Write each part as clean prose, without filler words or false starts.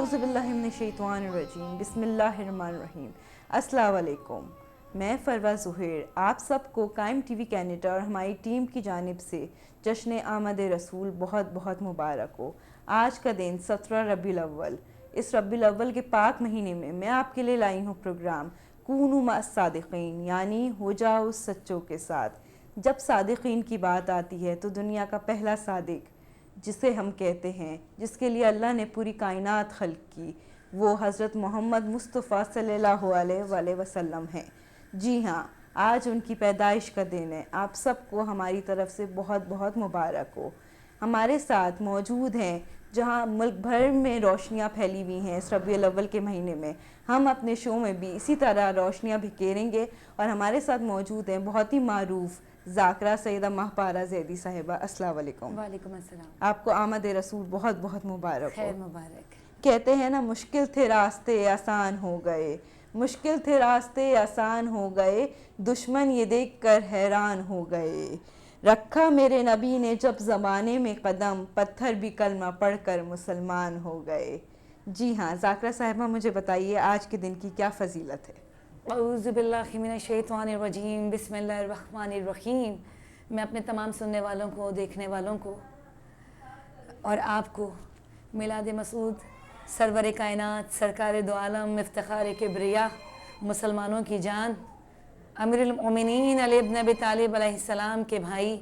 اعوذ باللہ من الشیطان الرجیم، بسم اللہ الرحمن الرحیم۔ السلام علیکم، میں فروہ زہیر آپ سب کو قائم ٹی وی کینیڈا اور ہماری ٹیم کی جانب سے جشن آمد رسول بہت بہت مبارک ہو۔ آج کا دن 17 ربیع الاول، اس ربیع الاول کے پاک مہینے میں آپ کے لیے لائی ہوں پروگرام کونوا مع الصادقین، یعنی ہو جاؤ سچوں کے ساتھ۔ جب صادقین کی بات آتی ہے تو دنیا کا پہلا صادق جسے ہم کہتے ہیں، جس کے لیے اللہ نے پوری کائنات خلق کی، وہ حضرت محمد مصطفیٰ صلی اللہ علیہ وآلہ وسلم ہیں۔ جی ہاں، آج ان کی پیدائش کا دن ہے۔ آپ سب کو ہماری طرف سے بہت بہت مبارک ہو۔ ہمارے ساتھ موجود ہیں، جہاں ملک بھر میں روشنیاں پھیلی ہوئی ہیں اس ربیع الاول کے مہینے میں، ہم اپنے شو میں بھی اسی طرح روشنیاں بکھیریں گے۔ اور ہمارے ساتھ موجود ہیں بہت ہی معروف ذاکرہ سیدہ ماہپارہ زیدی صاحبہ۔ السلام علیکم۔ وعلیکم السلام۔ آپ کو آمد رسول بہت بہت مبارک ہو۔ خیر مبارک۔ کہتے ہیں نا، مشکل تھے راستے آسان ہو گئے، مشکل تھے راستے آسان ہو گئے، دشمن یہ دیکھ کر حیران ہو گئے، رکھا میرے نبی نے جب زمانے میں قدم، پتھر بھی کلمہ پڑھ کر مسلمان ہو گئے۔ جی ہاں ذاکرہ صاحبہ، مجھے بتائیے آج کے دن کی کیا فضیلت ہے؟ اعوذ باللہ من الشیطان الرجیم، بسم اللہ الرحمن الرحیم۔ میں اپنے تمام سننے والوں کو، دیکھنے والوں کو اور آپ کو میلاد مسعود سرور کائنات، سرکار دو عالم، افتخار کبریا، مسلمانوں کی جان، امیر المومنین علی ابن ابی طالب علیہ السلام کے بھائی،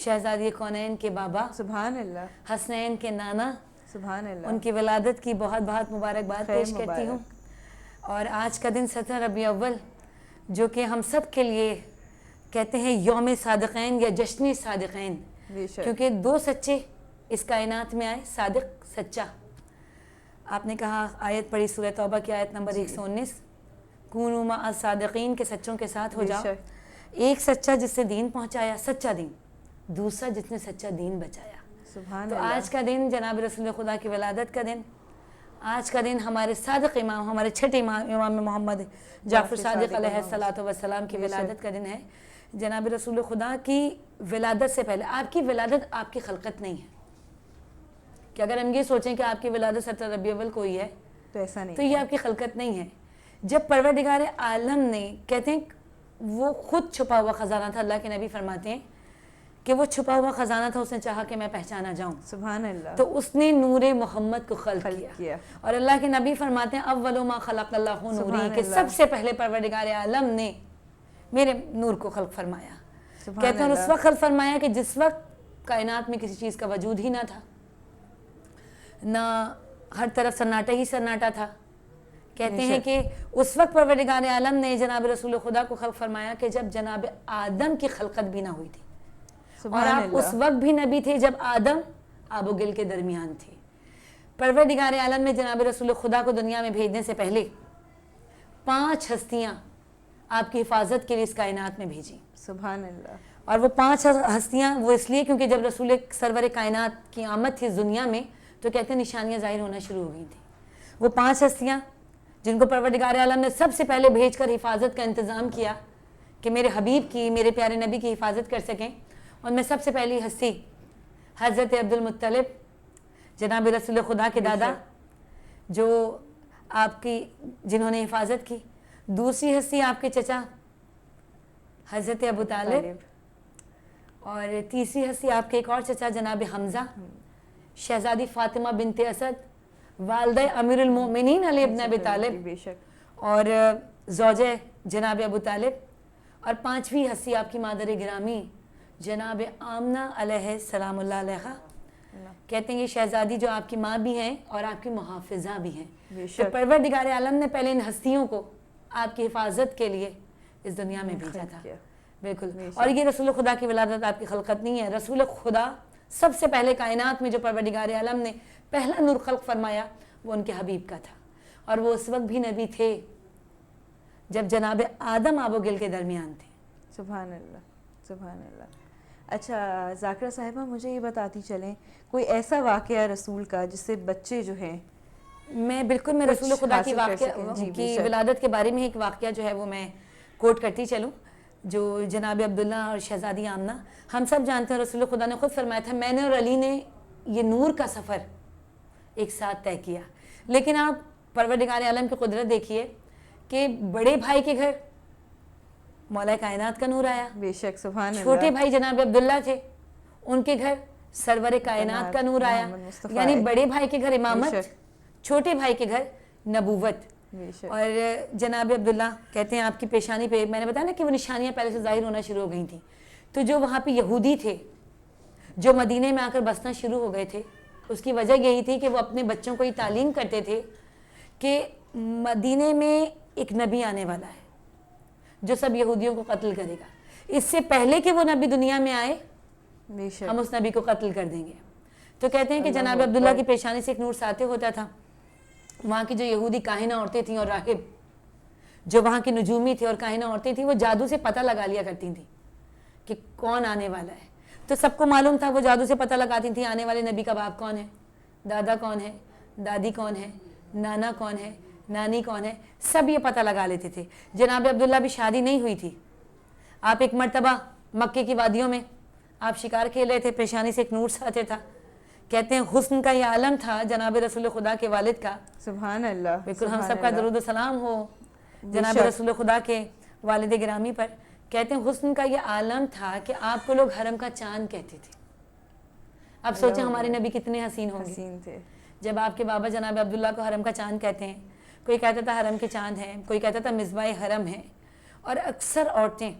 شہزادی کونین کے بابا، سبحان اللہ، حسنین کے نانا، سبحان اللہ، ان کی ولادت کی بہت بہت مبارکباد خیر پیش کرتی ہوں۔ اور آج کا دن 17 ربیع اول، جو کہ ہم سب کے لیے کہتے ہیں یوم صادقین یا جشن صادقین، کیونکہ دو سچے اس کائنات میں آئے، صادق سچا۔ آپ نے کہا، آیت پڑھی سورہ توبہ کی آیت نمبر 119، کونوا مع الصادقین، کے سچوں کے ساتھ ہو جاؤ۔ ایک سچا جس سے دین پہنچایا، سچا دین، دوسرا جس نے سچا دین بچایا۔ سبحان تو اللہ۔ آج کا دن جناب رسول خدا کی ولادت کا دن، آج کا دن ہمارے صادق امام، ہمارے چھٹے امام محمد جعفر صادق علیہ الصلوۃ والسلام کی ولادت کا دن ہے۔ جناب رسول خدا کی ولادت سے پہلے، آپ کی ولادت آپ کی خلقت نہیں ہے کہ اگر ہم یہ سوچیں کہ آپ کی ولادت 17 ربیع الاول کو ہی ہے تو ایسا نہیں، تو یہ آپ کی خلقت نہیں ہے۔ جب پروردگار عالم نے، کہتے ہیں وہ خود چھپا ہوا خزانہ تھا، اللہ کے نبی فرماتے ہیں کہ وہ چھپا ہوا خزانہ تھا، اس نے چاہا کہ میں پہچانا جاؤں، سبحان اللہ، تو اس نے نور محمد کو خلق کیا۔ اور اللہ کے نبی فرماتے ہیں اول ما خلق اللہ نوری، کہ سب سے پہلے پروردگار عالم نے میرے نور کو خلق فرمایا۔ کہتے ہیں اس وقت خلق فرمایا کہ جس وقت کائنات میں کسی چیز کا وجود ہی نہ تھا، نہ ہر طرف سناٹا ہی سناٹا تھا۔ کہتے ہیں کہ اس وقت پروردگار عالم نے جناب رسول خدا کو خلق فرمایا کہ جب جناب آدم کی خلقت بھی نہ ہوئی تھی، اور آپ اس وقت بھی نبی تھے جب آدم آب و گل کے درمیان تھے۔ پروردگار عالم نے جناب رسول خدا کو دنیا میں بھیجنے سے پہلے 5 ہستیاں آپ کی حفاظت کے لیے اس کائنات میں بھیجی۔ سبحان اللہ۔ اور وہ 5 ہستیاں وہ اس لیے کیونکہ جب رسول سرور کائنات کی آمد تھی اس دنیا میں، تو کہتے ہیں نشانیاں ظاہر ہونا شروع ہو گئی تھیں۔ وہ 5 ہستیاں جن کو پروردگار عالم نے سب سے پہلے بھیج کر حفاظت کا انتظام کیا کہ میرے حبیب کی، میرے پیارے نبی کی حفاظت کر سکیں، ان میں سب سے پہلی ہستی حضرت عبد المطلب، جناب رسول خدا کے دادا، جو آپ کی، جنہوں نے حفاظت کی۔ دوسری ہستی آپ کے چچا حضرت ابو طالب، اور تیسری ہستی آپ کے ایک اور چچا جناب حمزہ، شہزادی فاطمہ بنت اسد، والدہ امیر المومنین علی ابن ابی طالب، اور زوجہ جناب ابو طالب، اور 5ویں ہستی آپ کی مادر گرامی جناب آمنہ علیہ السلام اللہ علیہ۔ کہتے ہیں یہ شہزادی جو آپ کی ماں بھی ہیں اور آپ کی محافظہ بھی ہیں۔ تو پروردگار عالم نے پہلے ان ہستیوں کو آپ کی حفاظت کے لیے اس دنیا میں بھیجا تھا۔ بالکل۔ اور یہ رسول خدا کی ولادت آپ کی خلقت نہیں ہے۔ رسول خدا سب سے پہلے کائنات میں جو پروردگار عالم نے پہلا نور خلق فرمایا وہ ان کے حبیب کا تھا، اور وہ اس وقت بھی نبی تھے جب جناب آدم آب و گل کے درمیان تھے۔ سبحان اللہ، سبحان اللہ۔ اچھا ذاکرہ صاحبہ، مجھے یہ بتاتی چلیں کوئی ایسا واقعہ رسول کا جس سے بچے جو ہیں، میں بالکل میں رسول خدا کی ولادت کے بارے میں ایک واقعہ جو ہے وہ میں کوٹ کرتی چلوں، جو جناب عبداللہ اور شہزادی آمنہ، ہم سب جانتے ہیں رسول خدا نے خود فرمایا تھا میں نے اور علی نے یہ نور کا سفر ایک ساتھ طے کیا۔ لیکن آپ پروردگار عالم کی قدرت دیکھیے کہ بڑے بھائی کے گھر مولا کائنات کا نور آیا, بے شک سبحان اللہ. چھوٹے بھائی جناب عبداللہ تھے, ان کے گھر سرور کائنات کا نور آیا. محمد مصطفیٰ یعنی آئے. بڑے بھائی کے گھر امامت, بے شک. چھوٹے بھائی کے گھر نبوت. بے شک. اور جناب عبداللہ کہتے ہیں آپ کی پیشانی پہ, میں نے بتایا نا کہ وہ نشانیاں پہلے سے ظاہر ہونا شروع ہو گئی تھیں, تو جو وہاں پہ یہودی تھے جو مدینے میں آ کر بسنا شروع ہو گئے تھے, اس کی وجہ یہی تھی کہ وہ اپنے بچوں کو یہ تعلیم کرتے تھے کہ مدینے میں ایک نبی آنے والا ہے جو سب یہودیوں کو قتل کرے گا. اس سے پہلے کہ وہ نبی دنیا میں آئے بے شک. ہم اس نبی کو قتل کر دیں گے. تو کہتے ہیں کہ اللہ جناب اکبر. عبداللہ کی پیشانی سے ایک نور ساطع ہوتا تھا. وہاں کی جو یہودی کاہنہ عورتیں تھیں اور راہب جو وہاں کی نجومی تھی اور کاہنہ عورتیں تھیں, وہ جادو سے پتہ لگا لیا کرتی تھیں کہ کون آنے والا ہے. تو سب کو معلوم تھا, وہ جادو سے پتہ لگاتی تھیں آنے والے نبی کا باپ کون ہے, دادا کون ہے, دادی کون ہے, نانا کون ہے, نانی کون ہے, سب یہ پتہ لگا لیتے تھے. جناب عبداللہ بھی شادی نہیں ہوئی تھی. آپ ایک مرتبہ مکے کی وادیوں میں آپ شکار کھیل رہے تھے, پیشانی سے ایک نور ساطع تھا. کہتے ہیں حسن کا یہ عالم تھا جناب رسول خدا کے والد کا. سبحان اللہ. بالکل ہم سبحان سب کا اللہ. درود و سلام ہو جناب شک. رسول خدا کے والد گرامی پر. کہتے ہیں حسن کا یہ عالم تھا کہ آپ کو لوگ حرم کا چاند کہتے تھے. اب سوچیں ہمارے نبی کتنے حسین ہوں گے حسین تھے. جب آپ کے بابا جناب عبداللہ کو حرم کا چاند کہتے ہیں. کوئی کہتا تھا حرم کے چاند ہیں, کوئی کہتا تھا مصباح حرم ہے. اور اکثر عورتیں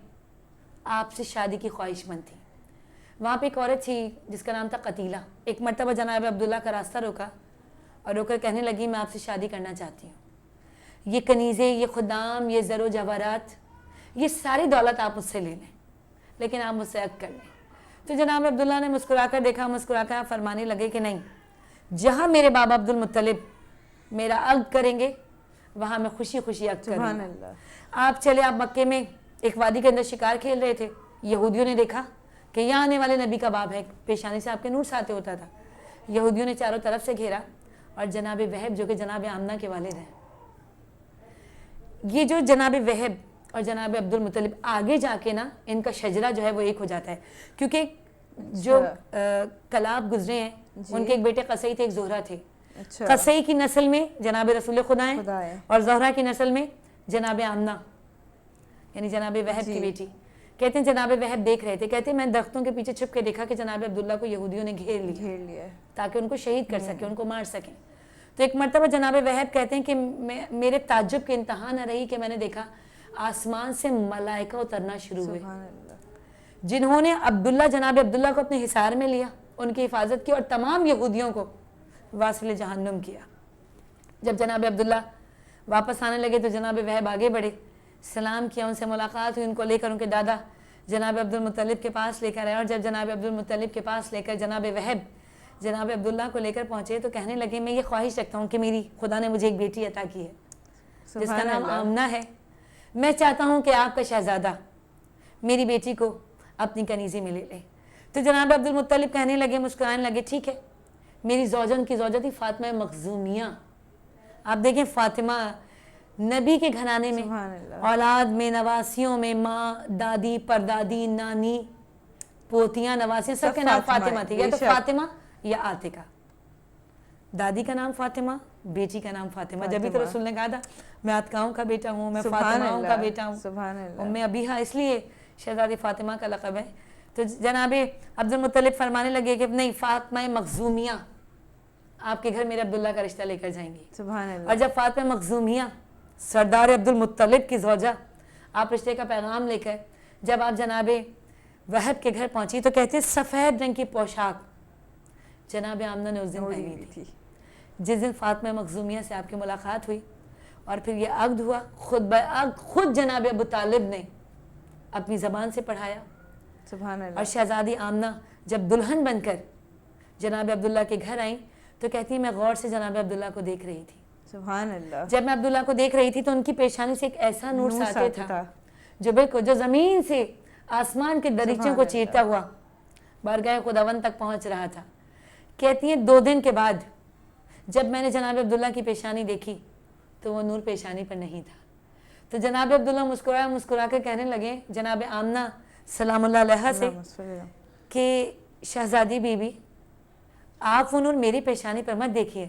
آپ سے شادی کی خواہش مند تھیں. وہاں پہ ایک عورت تھی جس کا نام تھا قتیلہ. ایک مرتبہ جناب عبداللہ کا راستہ روکا اور رو کر کہنے لگی میں آپ سے شادی کرنا چاہتی ہوں. یہ کنیزیں, یہ خدام, یہ زر و جواہرات, یہ ساری دولت آپ مجھ سے لے لیں لیکن آپ مجھ سے عقد کر لیں. تو جناب عبداللہ نے مسکرا کر دیکھا, مسکرا کر فرمانے لگے کہ نہیں, جہاں میرے بابا عبد المطلب میرا عقد کریں گے وہاں میں خوشی خوشی عقد کروں سبحان گا. اللہ. آپ چلے, آپ مکے میں ایک وادی کے اندر شکار کھیل رہے تھے. یہودیوں نے دیکھا کہ یہاں آنے والے نبی کا باب ہے, پیشانی سے آپ کے نور ساطع ہوتا تھا. یہودیوں نے چاروں طرف سے گھیرا اور جناب وہب جو کہ جناب آمنہ کے والد ہیں, یہ جو جناب وہب اور جناب عبد المطلب آگے جا کے نا ان کا شجرہ جو ہے وہ ایک ہو جاتا ہے. کیونکہ جو کلاب گزرے ہیں ان کے ایک بیٹے قصی تھے, ایک زہرہ تھے. اچھا. قصی کی نسل میں جناب رسول خدا ہیں اور زہرہ کی نسل میں جناب آمنہ یعنی جناب وہب کی بیٹی. کہتے ہیں جناب وہب دیکھ رہے تھے, کہتے ہیں میں درختوں کے پیچھے چھپ کے دیکھا کہ جناب عبداللہ کو یہودیوں نے گھیر لیا تاکہ ان کو شہید کر سکیں, ان کو مار سکیں. تو ایک مرتبہ جناب وہب کہتے ہیں کہ میرے تعجب کے انتہا نہ رہی کہ میں نے دیکھا آسمان سے ملائکہ اترنا شروع ہوئے جنہوں نے عبداللہ جناب عبداللہ کو اپنے حصار میں لیا, ان کی حفاظت کی اور تمام یہودیوں کو واصل جہنم کیا. جب جناب عبداللہ واپس آنے لگے تو جناب وہب آگے بڑھے, سلام کیا, ان سے ملاقات ہوئی, ان کو لے کر ان کے دادا جناب عبد المطلب کے پاس لے کر آئے. اور جب جناب عبد المطلب کے پاس لے کر جناب وہب جناب عبداللہ کو لے کر پہنچے تو کہنے لگے میں یہ خواہش رکھتا ہوں کہ میری خدا نے مجھے ایک بیٹی عطا کی ہے جس کا نام آمنہ ہے. میں چاہتا ہوں کہ آپ کا شہزادہ میری بیٹی کو اپنی کنیزی میں لے لے. تو جناب عبد المطلب کہنے لگے, مسکرانے لگے, ٹھیک ہے. میری زوجن کی زوجہ تھی فاطمہ مخزومیہ. آپ دیکھیں فاطمہ نبی کے گھرانے میں, اولاد میں, نواسیوں میں, ماں, دادی, پردادی, نانی, پوتیاں, نواسیاں, سب کے نام فاطمہ تھے. یا تو فاطمہ یا عاتقہ. دادی کا نام فاطمہ, بیٹی کا نام فاطمہ. جبھی تو رسول نے کہا تھا میں عاتقاؤں کا بیٹا ہوں, میں فاطمہوں کا بیٹا ہوں. ام ابیہا اس لیے شہزادی فاطمہ کا لقب ہے. تو جناب عبد المطلب فرمانے لگے کہ نہیں, فاطمہ مخزومیہ آپ کے گھر میرے عبداللہ کا رشتہ لے کر جائیں گی. اور جب فاطمہ مخزومیہ سردار عبد المطلب کی زوجہ آپ رشتے کا پیغام لے کر جب آپ جناب وہب کے گھر پہنچی تو کہتے ہیں سفید رنگ کی پوشاک جناب آمنہ نے اس دن پہنی تھی جس دن فاطمہ مخزومیہ سے آپ کی ملاقات ہوئی. اور پھر یہ عقد ہوا, خود بعقد خود جناب ابو طالب نے اپنی زبان سے پڑھایا. اور شہزادی آمنہ جب دلہن بن کر جناب عبداللہ کے گھر آئیں تو کہتی ہیں میں غور سے جناب عبداللہ کو دیکھ رہی تھی. سبحان اللہ. جب میں عبداللہ کو دیکھ رہی تھی تو ان کی پیشانی سے ایک ایسا نور ساطع تھا جو بالکل جو زمین سے آسمان کے دریچوں کو چیرتا ہوا بارگاہ خداوند تک پہنچ رہا تھا. کہتی ہیں 2 دن کے بعد جب میں نے جناب عبداللہ کی پیشانی دیکھی تو وہ نور پیشانی پر نہیں تھا. تو جناب عبداللہ مسکرا کر کہنے لگے جناب آمنہ سلام اللہ علیہ سے کہ شہزادی بی بی آپ وہ نور میری پیشانی پر مت دیکھیے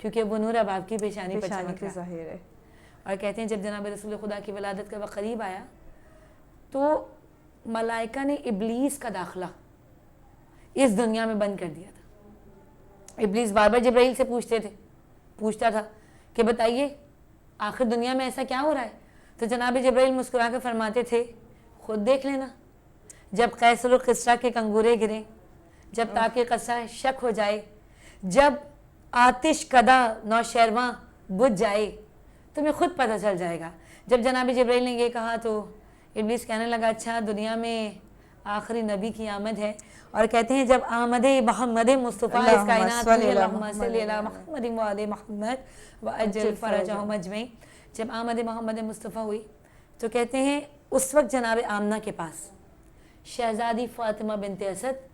کیونکہ وہ نور اب آپ کی پیشانی پر پیشانی چمک پہ رہا۔ ظاہر ہے۔ اور کہتے ہیں جب جناب رسول خدا کی ولادت کا وقت قریب آیا تو ملائکہ نے ابلیس کا داخلہ اس دنیا میں بند کر دیا تھا۔ ابلیس بار بار جبرائیل سے پوچھتا تھا کہ بتائیے آخر دنیا میں ایسا کیا ہو رہا ہے؟ تو جناب جبرائیل مسکرا کے فرماتے تھے خود دیکھ لینا، جب قیصر و کسریٰ کے کنگورے گریں، جب تاکہ قصہ شک ہو جائے، جب آتش کدہ نوشیرواں بجھ جائے، تمہیں خود پتہ چل جائے گا۔ جب جناب جبرائیل نے یہ کہا تو ابلیس کہنے لگا اچھا دنیا میں آخری نبی کی آمد ہے، اور کہتے ہیں جب آمد محمد مصطفیٰ اس کائنات میں اللہم صلی علی محمد و آل محمد و اجل فرجہم اجمعین، جب آمد محمد مصطفیٰ ہوئی تو کہتے ہیں اس وقت جناب آمنہ کے پاس شہزادی فاطمہ بنت اسد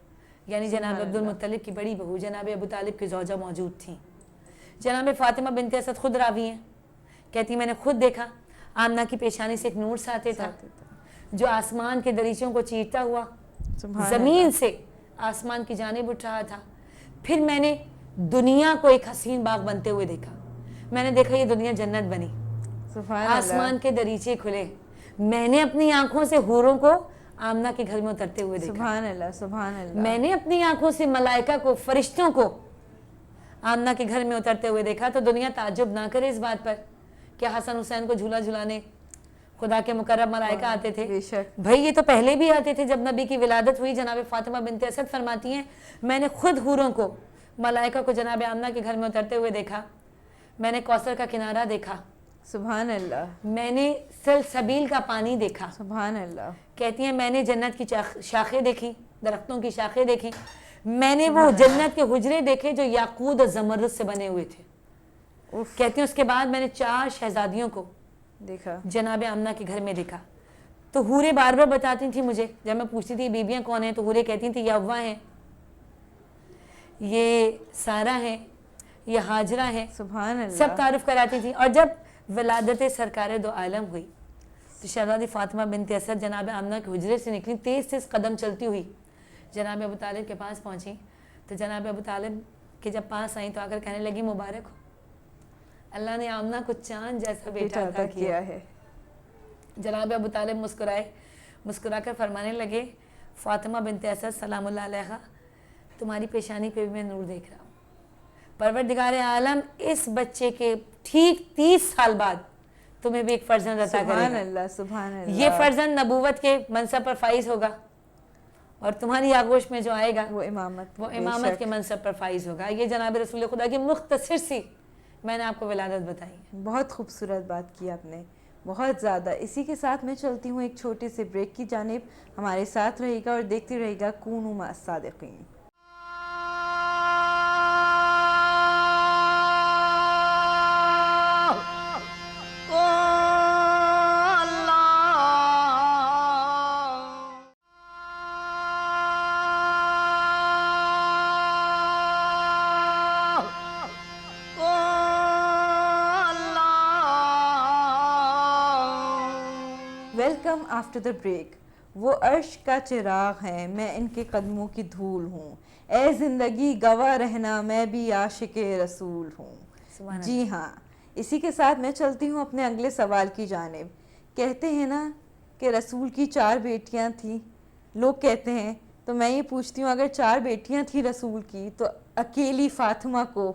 یعنی جناب عبد المطلب کی بڑی بہو جناب ابو طالب کی زوجہ موجود تھیں۔ جناب فاطمہ بنت اسد خود راوی ہیں، کہتی میں نے خود دیکھا آمنہ کی پیشانی سے ایک نور ساطع تھا جو آسمان کے دریچوں کو چیرتا ہوا زمین سے آسمان کی جانب اٹھ رہا تھا۔ پھر میں نے دنیا کو ایک حسین باغ بنتے ہوئے دیکھا، میں نے دیکھا یہ دنیا جنت بنی، آسمان کے دریچے کھلے، میں نے اپنی آنکھوں سے حوروں کو آمنہ کے گھر میں اترتے ہوئے دیکھا، سبحان اللہ سبحان اللہ، میں نے اپنی آنکھوں سے ملائکہ کو فرشتوں کو آمنہ کے گھر میں اترتے ہوئے دیکھا۔ تو دنیا تعجب نہ کرے اس بات پر کہ حسن حسین کو جھولا جھلانے خدا کے مقرب ملائکہ آتے تھے، بے شک بھائی یہ تو پہلے بھی آتے تھے جب نبی کی ولادت ہوئی۔ جناب فاطمہ بنت اسد فرماتی ہیں میں نے خود حوروں کو ملائکہ کو جناب آمنہ کے گھر میں اترتے ہوئے دیکھا، میں نے کوثر کا کنارہ دیکھا، سبحان اللہ میں نے سلسبیل کا پانی دیکھا، سبحان اللہ، کہتی ہیں میں نے جنت کی شاخیں دیکھی، درختوں کی شاخیں دیکھی، میں نے وہ جنت کے حجرے دیکھے جو یاقوت اور زمرد سے بنے ہوئے تھے۔ کہتی ہیں اس کے بعد میں نے 4 شہزادیوں کو دیکھا، جناب آمنہ کے گھر میں دیکھا۔ تو حوریں بار بار بتاتی تھیں مجھے، جب میں پوچھتی تھی بیبیاں کون ہیں تو حوریں کہتی تھیں یہ حوا ہیں، یہ سارہ ہیں، یہ ہاجرہ ہیں، سبحان اللہ، سب تعارف کراتی تھیں۔ اور جب ولادت سرکار دو عالم ہوئی تو شہزادی فاطمہ بنت اسد جناب آمنہ کے حجرے سے نکلی، تیز تیز قدم چلتی ہوئی جناب ابو طالب کے پاس پہنچی۔ تو جناب ابو طالب کے جب پاس آئیں تو آ کر کہنے لگی مبارک ہو، اللہ نے آمنہ کو چاند جیسا بیٹا عطا کیا ہے۔ جناب ابو طالب مسکرائے، مسکرا کر فرمانے لگے فاطمہ بنت اسد سلام اللہ علیہا تمہاری پیشانی پہ بھی میں نور دیکھ رہا ہوں، پروردگار عالم اس بچے کے ٹھیک 30 سال بعد تمہیں بھی ایک فرزند عطا کرے سبحان گا، اللہ سبحان اللہ، یہ فرزند نبوت کے منصب پر فائز ہوگا اور تمہاری آغوش میں جو آئے گا وہ امامت، وہ بے امامت شک، کے منصب پر فائز ہوگا۔ یہ جناب رسول خدا کی مختصر سی میں نے آپ کو ولادت بتائی ہے۔ بہت خوبصورت بات کی آپ نے، بہت زیادہ۔ اسی کے ساتھ میں چلتی ہوں ایک چھوٹے سے بریک کی جانب، ہمارے ساتھ رہے گا اور دیکھتے رہے گا کونوا مع الصادقین۔ Welcome after the break. وہ عرش کا چراغ ہے میں ان کے قدموں کی دھول ہوں، اے زندگی گواہ رہنا میں بھی عاشق رسول ہوں۔ جی ہاں، اسی کے ساتھ میں چلتی ہوں اپنے اگلے سوال کی جانب۔ کہتے ہیں نا کہ رسول کی 4 بیٹیاں تھیں، لوگ کہتے ہیں، تو میں یہ پوچھتی ہوں اگر 4 بیٹیاں تھیں رسول کی تو اکیلی فاطمہ کو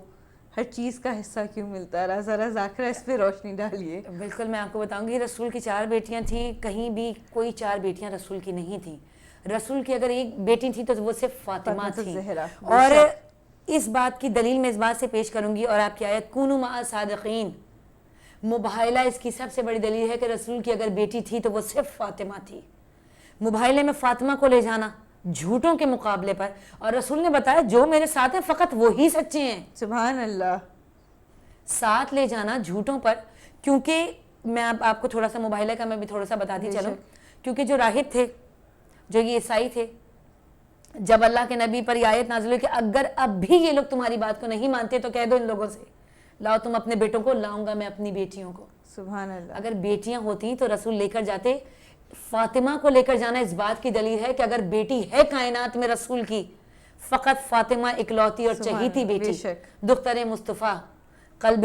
ہر چیز کا حصہ کیوں ملتا رہا؟ ذرا ذاکرہ اس پہ روشنی ڈالیے۔ بالکل میں آپ کو بتاؤں گی، رسول کی 4 بیٹیاں تھیں، کہیں بھی کوئی 4 بیٹیاں رسول کی نہیں تھیں۔ رسول کی اگر ایک بیٹی تھی تو وہ صرف فاطمہ تھی۔ اور اس بات کی دلیل میں اس بات سے پیش کروں گی، اور آپ کی آیت کونوا مع الصادقین مباہلہ اس کی سب سے بڑی دلیل ہے کہ رسول کی اگر بیٹی تھی تو وہ صرف فاطمہ تھی۔ مباہلے میں فاطمہ کو لے جانا جھوٹوں کے مقابلے پر، اور رسول نے بتایا جو میرے ساتھ ہیں فقط وہی سچے ہیں۔ سبحان اللہ، ساتھ لے جانا جھوٹوں پر، کیونکہ میں آپ کو تھوڑا سا مباہلے کا میں بھی تھوڑا سا بتاتی چلوں، کیونکہ جو راہب تھے، جو یہ عیسائی تھے، جب اللہ کے نبی پر یہ آیت نازل ہوئی کہ اگر اب بھی یہ لوگ تمہاری بات کو نہیں مانتے تو کہہ دو ان لوگوں سے لاؤ تم اپنے بیٹوں کو، لاؤں گا میں اپنی بیٹیوں کو۔ سبحان اللہ، اگر بیٹیاں ہوتی تو رسول لے کر جاتے۔ فاطمہ کو لے کر جانا اس بات کی دلیل ہے کہ اگر بیٹی ہے کائنات میں رسول کی، فقط فاطمہ اکلوتی اور چہیتی بیٹی، دختر مصطفیٰ قلب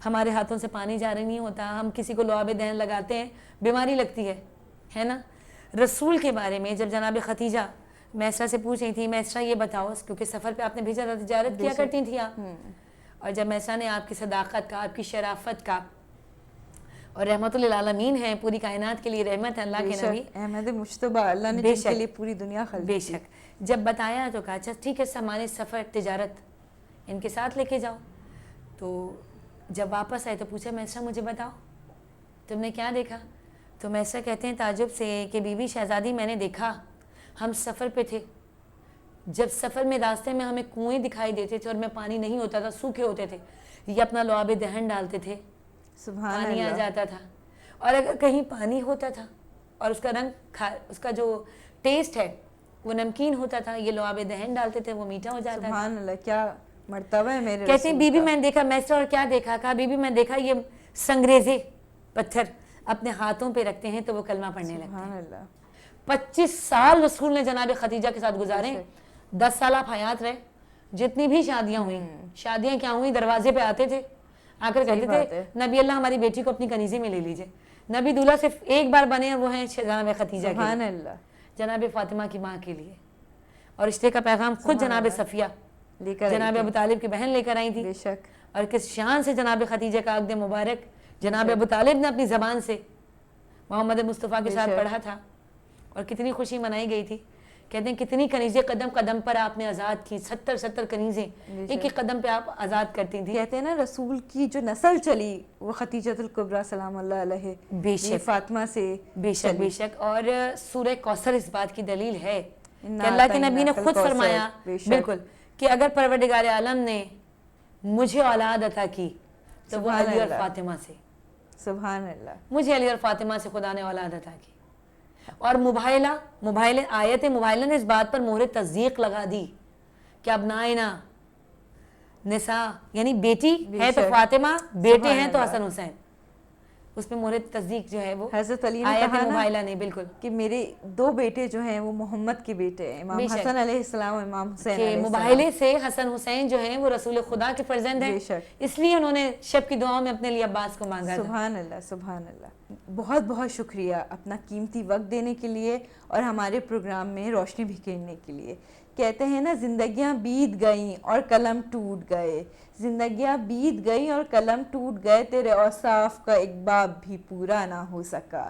ہمارے ہاتھوں سے پانی جاری نہیں ہوتا, ہم کسی کو لعاب دہن لگاتے ہیں, بیماری لگتی ہے نا. رسول کے بارے میں جب جناب خدیجہ میسرہ سے پوچھ رہی تھی, میسرہ یہ بتاؤ, کیونکہ سفر پہ آپ نے بھیجا تھا, تجارت کیا کرتی تھی آپ, اور جب میسرہ نے آپ کی صداقت کا, آپ کی شرافت کا, اور رحمت للعالمین ہیں, پوری کائنات کے لیے رحمت ہے اللہ کے نبی, احمد مجتبیٰ, اللہ نے جن کے لیے پوری دنیا خلق کی. بے شک, جب بتایا تو کہا اچھا ٹھیک ہے, سامان سفر تجارت ان کے ساتھ لے کے جاؤ. تو جب واپس آئے تو پوچھا میسرہ مجھے بتاؤ تم نے کیا دیکھا. تو میسرہ کہتے ہیں تعجب سے کہ بی بی شہزادی میں نے دیکھا, ہم سفر پہ تھے, جب سفر میں راستے میں ہمیں کنویں دکھائی دیتے تھے اور میں پانی نہیں ہوتا تھا, سوکھے ہوتے تھے, یہ اپنا لعاب دہن ڈالتے تھے, سبحان پانی آ اللہ. جاتا تھا, اور اگر کہیں پانی ہوتا تھا اور اس کا رنگ اس کا جو ٹیسٹ ہے وہ نمکین ہوتا تھا, یہ لعاب دہن ڈالتے تھے, وہ میٹھا ہو جاتا تھا. سبحان اللہ, کیا مرتبہ ہے میرے کہتے ہیں رسول بی بی کا. میں نے دیکھا. میسرہ اور کیا دیکھا, کہا بی بی میں دیکھا یہ سنگریزے پتھر اپنے ہاتھوں پہ رکھتے ہیں تو وہ کلمہ پڑھنے لگتے سبحان ہیں. اللہ. 25 سال رسول نے جناب خدیجہ کے ساتھ گزارے, 10 سال آپ حیات رہے, جتنی بھی شادیاں ہوئیں, شادیاں کیا ہوئیں, دروازے پہ آتے تھے, آ کر کہتے تھے نبی اللہ ہماری بیٹی کو اپنی کنیزی میں لے لیجئے. نبی دولہا صرف ایک بار بنے, وہ ہیں جناب خدیجہ کے سبحان لیے, اللہ. جناب فاطمہ کی ماں کے لیے, اور رشتے کا پیغام خود جناب صفیہ لے کر جناب ابو طالب کی بہن لے کر آئی تھی. بے شک. اور کس شان سے جناب خدیجہ کا عقد مبارک جناب ابو طالب نے اپنی زبان سے محمد مصطفیٰ کے ساتھ پڑھا تھا, اور کتنی خوشی منائی گئی تھی. کہتے ہیں کتنی کنیزیں قدم قدم پر آپ نے آزاد کی, 70 کنیزیں ایک ایک قدم پہ آپ آزاد کرتی تھیں. کہتے ہیں نا رسول کی جو نسل چلی وہ خدیجۃ الکبریٰ سلام اللہ علیہ, بے شک, فاطمہ سے بے شک, بے شک. اور سورہ کوثر اس بات کی دلیل ہے کہ اللہ کے نبی نے خود فرمایا بالکل کہ اگر پروردگار عالم نے مجھے اولاد عطا کی تو وہ علی اور فاطمہ سے, سبحان اللہ, مجھے علی اور فاطمہ سے خدا نے اولاد عطا کی. اور آیت مباہلہ نے اس بات پر مہر تصدیق لگا دی کہ ابنائنا نساء, یعنی بیٹی ہے تو فاطمہ, بیٹے ہیں تو حسن حسین, اس میں مہر تصدیق جو ہے وہ حضرت علی نے آیت کہا مباہلہ نے بالکل کہ میرے 2 بیٹے جو ہیں وہ محمد کے بیٹے ہیں, امام حسن علیہ السلام اور امام حسین علیہ السلام. مباہلے سے حسن حسین جو ہیں وہ رسول خدا کے فرزند ہیں, اس لیے انہوں نے شب کی دعاؤں میں اپنے لیے عباس کو مانگا تھا. سبحان اللہ, سبحان اللہ. بہت بہت شکریہ اپنا قیمتی وقت دینے کے لیے اور ہمارے پروگرام میں روشنی بکھیرنے کے لیے. کہتے ہیں نا زندگیاں بیت گئیں اور قلم ٹوٹ گئے, زندگیاں بیت گئیں اور قلم ٹوٹ گئے, تیرے اوصاف کا ایک باب بھی پورا نہ ہو سکا.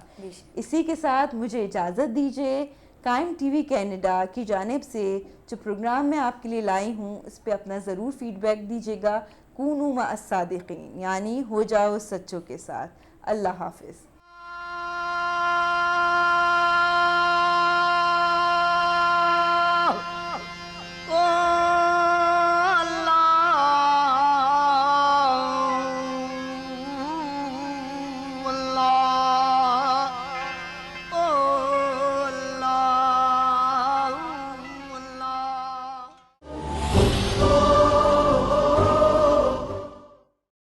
اسی کے ساتھ مجھے اجازت دیجیے. قائم ٹی وی کینیڈا کی جانب سے جو پروگرام میں آپ کے لیے لائی ہوں اس پہ اپنا ضرور فیڈ بیک دیجیے گا. کونوا مع الصادقین, یعنی ہو جاؤ سچوں کے ساتھ. اللہ حافظ.